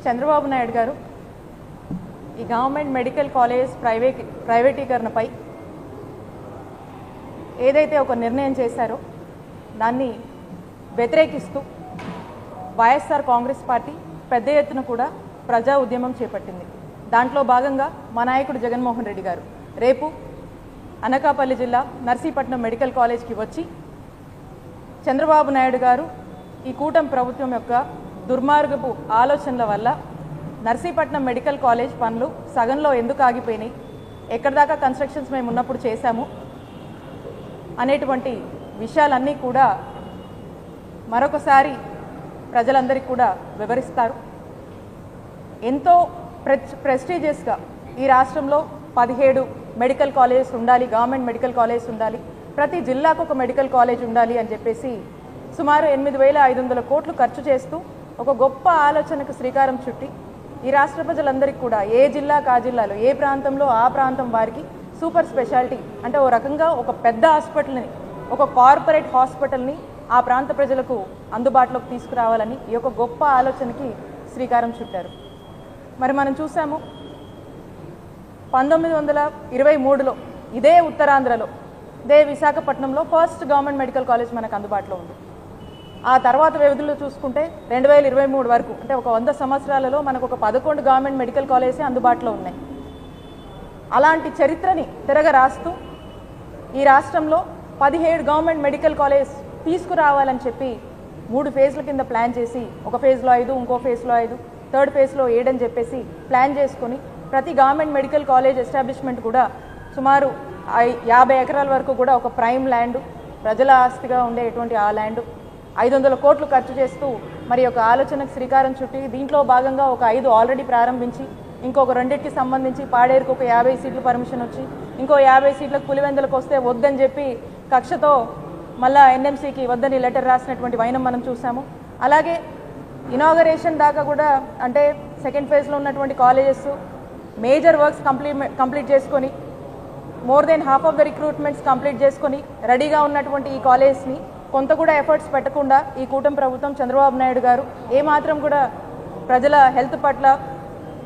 చంద్రబాబు నాయుడు గారు ఈ government medical college ప్రైవేటీకరణపై ఏదైతే ఒక నిర్ణయం చేశారో దాన్ని వ్యతిరేకిస్తూ వైఎస్ఆర్ కాంగ్రెస్ పార్టీ పెద్ద ఎత్తున కూడా ప్రజా ఉద్యమం చేపట్టింది. దాంట్లో భాగంగా మా నాయకుడు జగన్మోహన్ రెడ్డి గారు రేపు అనకాపల్లి జిల్లా నర్సీపట్నం మెడికల్ కాలేజ్కి వచ్చి చంద్రబాబు నాయుడు గారు ఈ కూటమి ప్రభుత్వం యొక్క దుర్మార్గపు ఆలోచనల వల్ల నర్సీపట్నం మెడికల్ కాలేజ్ పనులు సగంలో ఎందుకు ఆగిపోయినాయి, ఎక్కడిదాకా కన్స్ట్రక్షన్స్ మేము ఉన్నప్పుడు చేశాము అనేటువంటి విషయాలన్నీ కూడా మరొకసారి ప్రజలందరికీ కూడా వివరిస్తారు. ఎంతో ప్రెస్టీజియస్గా ఈ రాష్ట్రంలో 17 మెడికల్ కాలేజెస్ ఉండాలి, గవర్నమెంట్ మెడికల్ కాలేజెస్ ఉండాలి, ప్రతి జిల్లాకు ఒక మెడికల్ కాలేజ్ ఉండాలి అని చెప్పేసి సుమారు 8,500 కోట్లు ఖర్చు చేస్తూ ఒక గొప్ప ఆలోచనకు శ్రీకారం చుట్టి ఈ రాష్ట్ర ప్రజలందరికీ కూడా ఏ జిల్లాకు ఆ జిల్లాలో ఏ ప్రాంతంలో ఆ ప్రాంతం వారికి సూపర్ స్పెషాలిటీ అంటే ఓ రకంగా ఒక పెద్ద హాస్పిటల్ని, ఒక కార్పొరేట్ హాస్పిటల్ని ఆ ప్రాంత ప్రజలకు అందుబాటులోకి తీసుకురావాలని ఈ యొక్క గొప్ప ఆలోచనకి శ్రీకారం చుట్టారు. మరి మనం చూసాము 1923లో ఇదే ఉత్తరాంధ్రలో ఇదే విశాఖపట్నంలో ఫస్ట్ గవర్నమెంట్ మెడికల్ కాలేజ్ మనకు అందుబాటులో ఉంది. ఆ తర్వాత వ్యవధిలో చూసుకుంటే 2023 వరకు అంటే ఒక 100 సంవత్సరాలలో మనకు ఒక 11 గవర్నమెంట్ మెడికల్ కాలేజెస్ అందుబాటులో ఉన్నాయి. అలాంటి చరిత్రని తిరగరాస్తూ ఈ రాష్ట్రంలో 17 గవర్నమెంట్ మెడికల్ కాలేజ్ తీసుకురావాలని చెప్పి 3 ఫేజ్ల కింద ప్లాన్ చేసి ఒక ఫేజ్లో 5, ఇంకో ఫేజ్లో 5, థర్డ్ ఫేజ్లో 7 అని చెప్పేసి ప్లాన్ చేసుకొని ప్రతి గవర్నమెంట్ మెడికల్ కాలేజ్ ఎస్టాబ్లిష్మెంట్ కూడా సుమారు 50 ఎకరాల వరకు కూడా ఒక ప్రైమ్ ల్యాండ్ ప్రజల ఆస్తిగా ఉండేటువంటి ఆ ల్యాండ్ 500 కోట్లు ఖర్చు చేస్తూ మరి ఒక ఆలోచనకు శ్రీకారం చుట్టి దీంట్లో భాగంగా ఒక 5 ఆల్రెడీ ప్రారంభించి ఇంకొక 2కి సంబంధించి పాడేరుకు ఒక 50 సీట్లు పర్మిషన్ వచ్చి ఇంకో 50 సీట్లకు పులివెందులకు వస్తే వద్దని చెప్పి కక్షతో మళ్ళా ఎన్ఎంసీకి వద్దని లెటర్ రాసినటువంటి వైనం మనం చూసాము. అలాగే ఇనాగరేషన్ దాకా కూడా అంటే సెకండ్ ఫేజ్లో ఉన్నటువంటి కాలేజెస్ మేజర్ వర్క్స్ కంప్లీట్ చేసుకొని more than half of the recruitments complete చేసుకొని రెడీగా ఉన్నటువంటి ఈ కాలేజ్ని కొంత కూడా ఎఫర్ట్స్ పెట్టకుండా ఈ కూటమి ప్రభుత్వం చంద్రబాబు నాయుడు గారు ఏమాత్రం కూడా ప్రజల హెల్త్ పట్ల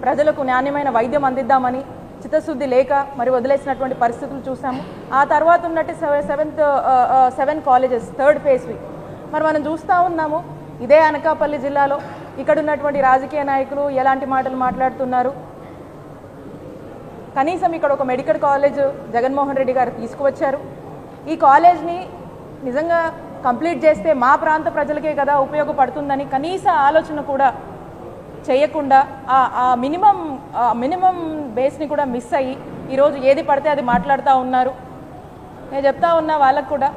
ప్రజలకు నాణ్యమైన వైద్యం అందిద్దామని చిత్తశుద్ధి లేక మరి వదిలేసినటువంటి పరిస్థితులు చూసాము. ఆ తర్వాత ఉన్నట్టు 7 కాలేజెస్ థర్డ్ ఫేజ్వి మరి మనం చూస్తూ ఉన్నాము. ఇదే అనకాపల్లి జిల్లాలో ఇక్కడ ఉన్నటువంటి రాజకీయ నాయకులు ఎలాంటి మాటలు మాట్లాడుతున్నారు. కనీసం ఇక్కడ ఒక మెడికల్ కాలేజ్ జగన్మోహన్ రెడ్డి గారు తీసుకువచ్చారు. ఈ కాలేజ్ని నిజంగా కంప్లీట్ చేస్తే మా ప్రాంత ప్రజలకే కదా ఉపయోగపడుతుందని కనీస ఆలోచన కూడా చేయకుండా ఆ మినిమం బేస్ని కూడా మిస్ అయ్యి ఈరోజు ఏది పడితే అది మాట్లాడుతూ ఉన్నారు. నేను చెప్తా ఉన్నా వాళ్ళకు కూడా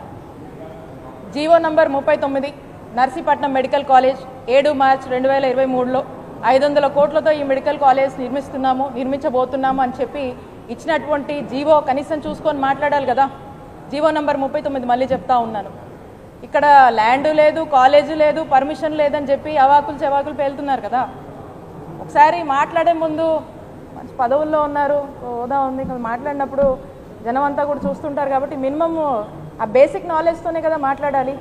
GO number 39 Narsipatnam medical college 7 March 2023లో 500 కోట్లతో ఈ మెడికల్ కాలేజ్ నిర్మించబోతున్నాము అని చెప్పి ఇచ్చినటువంటి జీవో కనీసం చూసుకొని మాట్లాడాలి కదా. జీవో నంబర్ 39 మళ్ళీ చెప్తా ఉన్నాను. ఇక్కడ ల్యాండ్ లేదు, కాలేజీ లేదు, పర్మిషన్ లేదని చెప్పి అవాకులు చెవాకులు పేలుతున్నారు కదా. ఒకసారి మాట్లాడే ముందు మంచి పదవుల్లో ఉన్నారు, హోదా ఉంది, మాట్లాడినప్పుడు జనం అంతా కూడా చూస్తుంటారు కాబట్టి మినిమమ్ ఆ బేసిక్ నాలెడ్జ్తోనే కదా మాట్లాడాలి.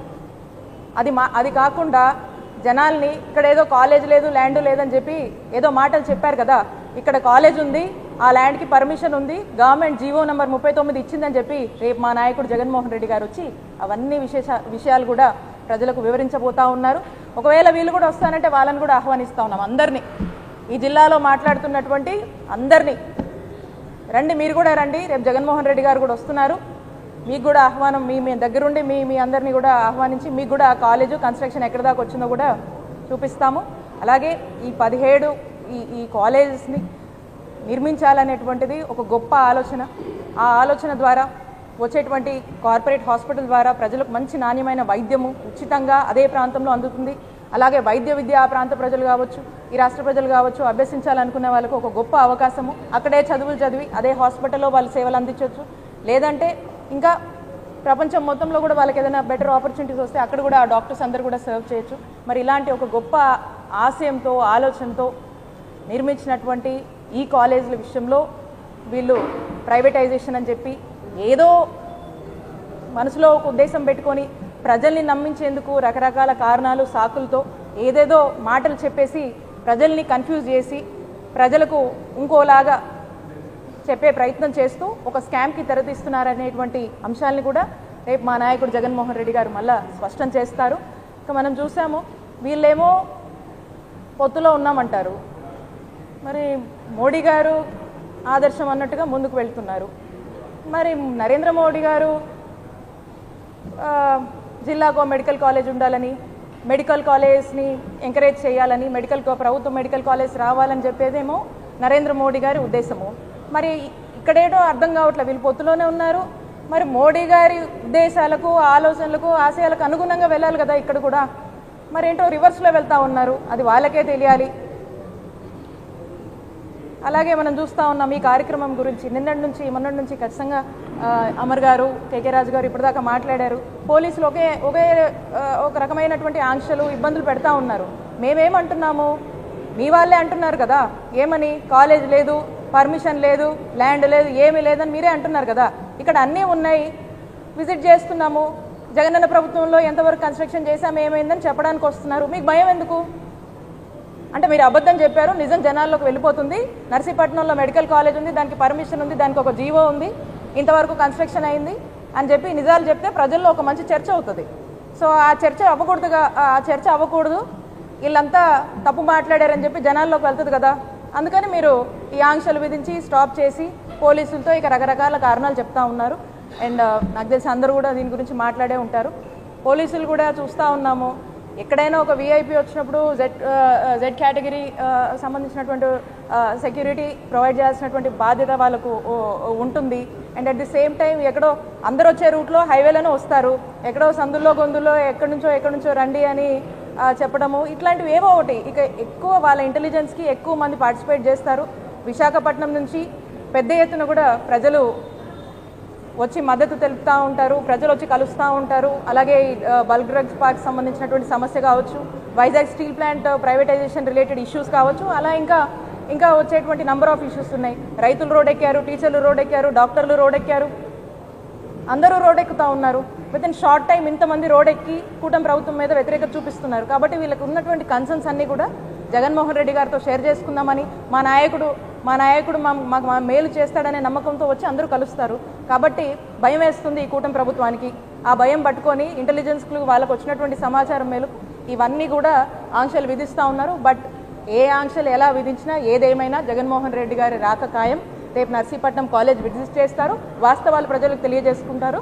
అది కాకుండా జనాల్ని ఇక్కడ ఏదో కాలేజ్ లేదు, ల్యాండ్ లేదని చెప్పి ఏదో మాటలు చెప్పారు కదా. ఇక్కడ కాలేజ్ ఉంది, ఆ ల్యాండ్కి పర్మిషన్ ఉంది, గవర్నమెంట్ జీవో నంబర్ 39 ఇచ్చిందని చెప్పి రేపు మా నాయకుడు జగన్మోహన్ రెడ్డి గారు వచ్చి అవన్నీ విషయాలు కూడా ప్రజలకు వివరించబోతా ఉన్నారు. ఒకవేళ వీళ్ళు కూడా వస్తానంటే వాళ్ళని కూడా ఆహ్వానిస్తూ ఉన్నాం. అందరినీ ఈ జిల్లాలో మాట్లాడుతున్నటువంటి అందరినీ రండి, మీరు కూడా రండి. రేపు జగన్మోహన్ రెడ్డి గారు కూడా వస్తున్నారు. మీకు కూడా ఆహ్వానం, మీ దగ్గరుండి మీ అందరినీ కూడా ఆహ్వానించి మీకు కూడా ఆ కాలేజు కన్స్ట్రక్షన్ ఎక్కడి దాకా వచ్చిందో కూడా చూపిస్తాము. అలాగే ఈ 17 ఈ కాలేజెస్ని నిర్మించాలనేటువంటిది ఒక గొప్ప ఆలోచన. ఆ ఆలోచన ద్వారా వచ్చేటువంటి కార్పొరేట్ హాస్పిటల్ ద్వారా ప్రజలకు మంచి నాణ్యమైన వైద్యము ఉచితంగా అదే ప్రాంతంలో అందుతుంది. అలాగే వైద్య విద్య ఆ ప్రాంత ప్రజలు కావచ్చు, ఈ రాష్ట్ర ప్రజలు కావచ్చు అభ్యసించాలనుకునే వాళ్ళకు ఒక గొప్ప అవకాశము. అక్కడే చదువులు చదివి అదే హాస్పిటల్లో వాళ్ళు సేవలు అందించవచ్చు. లేదంటే ఇంకా ప్రపంచం మొత్తంలో కూడా వాళ్ళకి ఏదైనా బెటర్ ఆపర్చునిటీస్ వస్తే అక్కడ కూడా ఆ డాక్టర్స్ అందరూ కూడా సర్వ్ చేయొచ్చు. మరి ఇలాంటి ఒక గొప్ప ఆశయంతో ఆలోచనతో నిర్మించినటువంటి ఈ కాలేజీల విషయంలో వీళ్ళు ప్రైవేటైజేషన్ అని చెప్పి ఏదో మనసులో ఒక ఉద్దేశం పెట్టుకొని ప్రజల్ని నమ్మించేందుకు రకరకాల కారణాలు సాకులతో ఏదేదో మాటలు చెప్పేసి ప్రజల్ని కన్ఫ్యూజ్ చేసి ప్రజలకు ఇంకోలాగా చెప్పే ప్రయత్నం చేస్తూ ఒక స్కామ్కి తెరతీస్తున్నారనేటువంటి అంశాలని కూడా రేపు మా నాయకుడు జగన్మోహన్ రెడ్డి గారు మళ్ళా స్పష్టం చేస్తారు. ఇక మనం చూసాము, వీళ్ళేమో పొత్తులో ఉన్నామంటారు, మరి మోడీ గారు ఆదర్శం అన్నట్టుగా ముందుకు వెళ్తున్నారు. మరి నరేంద్ర మోడీ గారు జిల్లాకో మెడికల్ కాలేజ్ ఉండాలని, మెడికల్ కాలేజ్ని ఎంకరేజ్ చేయాలని, ప్రభుత్వ మెడికల్ కాలేజ్ రావాలని చెప్పేదేమో నరేంద్ర మోడీ గారి ఉద్దేశము. మరి ఇక్కడేటో అర్థం కావట్లేదు, వీళ్ళు పొత్తులోనే ఉన్నారు. మరి మోడీ గారి ఉద్దేశాలకు, ఆలోచనలకు, ఆశయాలకు అనుగుణంగా వెళ్ళాలి కదా ఇక్కడ కూడా. మరి ఏంటో రివర్స్లో వెళ్తూ ఉన్నారు, అది వాళ్ళకే తెలియాలి. అలాగే మనం చూస్తూ ఉన్నాం ఈ కార్యక్రమం గురించి నిన్నటి నుంచి మొన్నటి నుంచి ఖచ్చితంగా అమర్ గారు, కేకే రాజు గారు ఇప్పటిదాకా మాట్లాడారు. పోలీసులు ఒక రకమైనటువంటి ఆంక్షలు, ఇబ్బందులు పెడతా ఉన్నారు. మేమేమంటున్నాము, మీ వాళ్ళే అంటున్నారు కదా, ఏమని కాలేజ్ లేదు, పర్మిషన్ లేదు, ల్యాండ్ లేదు, ఏమీ లేదని మీరే అంటున్నారు కదా. ఇక్కడ అన్నీ ఉన్నాయి, విజిట్ చేస్తున్నాము, జగనన్న ప్రభుత్వంలో ఎంతవరకు కన్స్ట్రక్షన్ చేశాము, ఏమైందని చెప్పడానికి వస్తున్నారు. మీకు భయం ఎందుకు? అంటే మీరు అబద్ధం చెప్పారు, నిజం జనాల్లోకి వెళ్ళిపోతుంది. నర్సీపట్నంలో మెడికల్ కాలేజ్ ఉంది, దానికి పర్మిషన్ ఉంది, దానికి ఒక జీవో ఉంది, ఇంతవరకు కన్స్ట్రక్షన్ అయింది అని చెప్పి నిజాలు చెప్తే ప్రజల్లో ఒక మంచి చర్చ అవుతుంది. సో ఆ చర్చ అవ్వకూడదు, వీళ్ళంతా తప్పు మాట్లాడారని చెప్పి జనాల్లోకి వెళ్తుంది కదా. అందుకని మీరు ఈ ఆంక్షలు విధించి స్టాప్ చేసి పోలీసులతో ఇక రకరకాల కారణాలు చెప్తా ఉన్నారు. అండ్ నాకు తెలిసి అందరూ కూడా దీని గురించి మాట్లాడే ఉంటారు. పోలీసులు కూడా చూస్తూ ఉన్నాము, ఎక్కడైనా ఒక వీఐపీ వచ్చినప్పుడు జెడ్ కేటగిరీ సంబంధించినటువంటి సెక్యూరిటీ ప్రొవైడ్ చేయాల్సినటువంటి బాధ్యత వాళ్ళకు ఉంటుంది. And at the same time ఎక్కడో అందరు వచ్చే రూట్లో హైవేలోనే వస్తారు, ఎక్కడో సందుల్లో గొంతుల్లో ఎక్కడి నుంచో రండి అని చెప్పడము, ఇట్లాంటివి ఏవో ఒకటి. ఇక ఎక్కువ వాళ్ళ ఇంటెలిజెన్స్కి ఎక్కువ మంది పార్టిసిపేట్ చేస్తారు. విశాఖపట్నం నుంచి పెద్ద ఎత్తున కూడా ప్రజలు వచ్చి మద్దతు తెలుపుతూ ఉంటారు, ప్రజలు వచ్చి కలుస్తూ ఉంటారు. అలాగే బల్క్ డ్రగ్స్ పార్క్ సంబంధించినటువంటి సమస్య కావచ్చు, Vizag steel plant privatisation related issues కావచ్చు, అలా ఇంకా వచ్చేటువంటి నంబర్ ఆఫ్ ఇష్యూస్ ఉన్నాయి. రైతులు రోడ్డెక్కారు, టీచర్లు రోడ్డెక్కారు, డాక్టర్లు రోడ్డెక్కారు, అందరూ రోడ్డెక్కుతూ ఉన్నారు. విత్ ఇన్ షార్ట్ టైం ఇంతమంది రోడ్డెక్కి కూటమి ప్రభుత్వం మీద వ్యతిరేకత చూపిస్తున్నారు. కాబట్టి వీళ్ళకి ఉన్నటువంటి కన్సర్న్స్ అన్నీ కూడా జగన్మోహన్ రెడ్డి గారితో షేర్ చేసుకుందామని, మా నాయకుడు మాకు మేలు చేస్తాడనే నమ్మకంతో వచ్చి అందరూ కలుస్తారు. కాబట్టి భయం వేస్తుంది ఈ కూటమి ప్రభుత్వానికి. ఆ భయం పట్టుకొని ఇంటెలిజెన్స్కు వాళ్ళకు వచ్చినటువంటి సమాచారం మేరకు ఇవన్నీ కూడా ఆంక్షలు విధిస్తూ ఉన్నారు. బట్ ఏ ఆంక్షలు ఎలా విధించినా ఏదేమైనా జగన్మోహన్ రెడ్డి గారి రాక ఖాయం. రేపు నర్సీపట్నం కాలేజ్ విజిట్ చేస్తారు, వాస్తవాలు ప్రజలకు తెలియజేసుకుంటారు.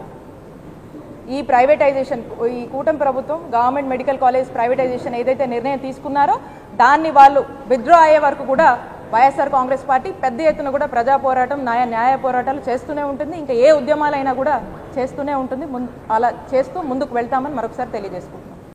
ఈ ప్రైవేటైజేషన్, ఈ కూటమి ప్రభుత్వం గవర్నమెంట్ మెడికల్ కాలేజ్ ప్రైవేటైజేషన్ ఏదైతే నిర్ణయం తీసుకున్నారో దాన్ని వాళ్ళు విత్డ్రా అయ్యే వరకు కూడా వైఎస్ఆర్ కాంగ్రెస్ పార్టీ పెద్ద ఎత్తున కూడా ప్రజా పోరాటం, న్యాయ పోరాటాలు చేస్తూనే ఉంటుంది. ఇంకా ఏ ఉద్యమాలైనా కూడా చేస్తూనే ఉంటుంది. అలా చేస్తూ ముందుకు వెళ్తామని మరొకసారి తెలియజేసుకుంటాం.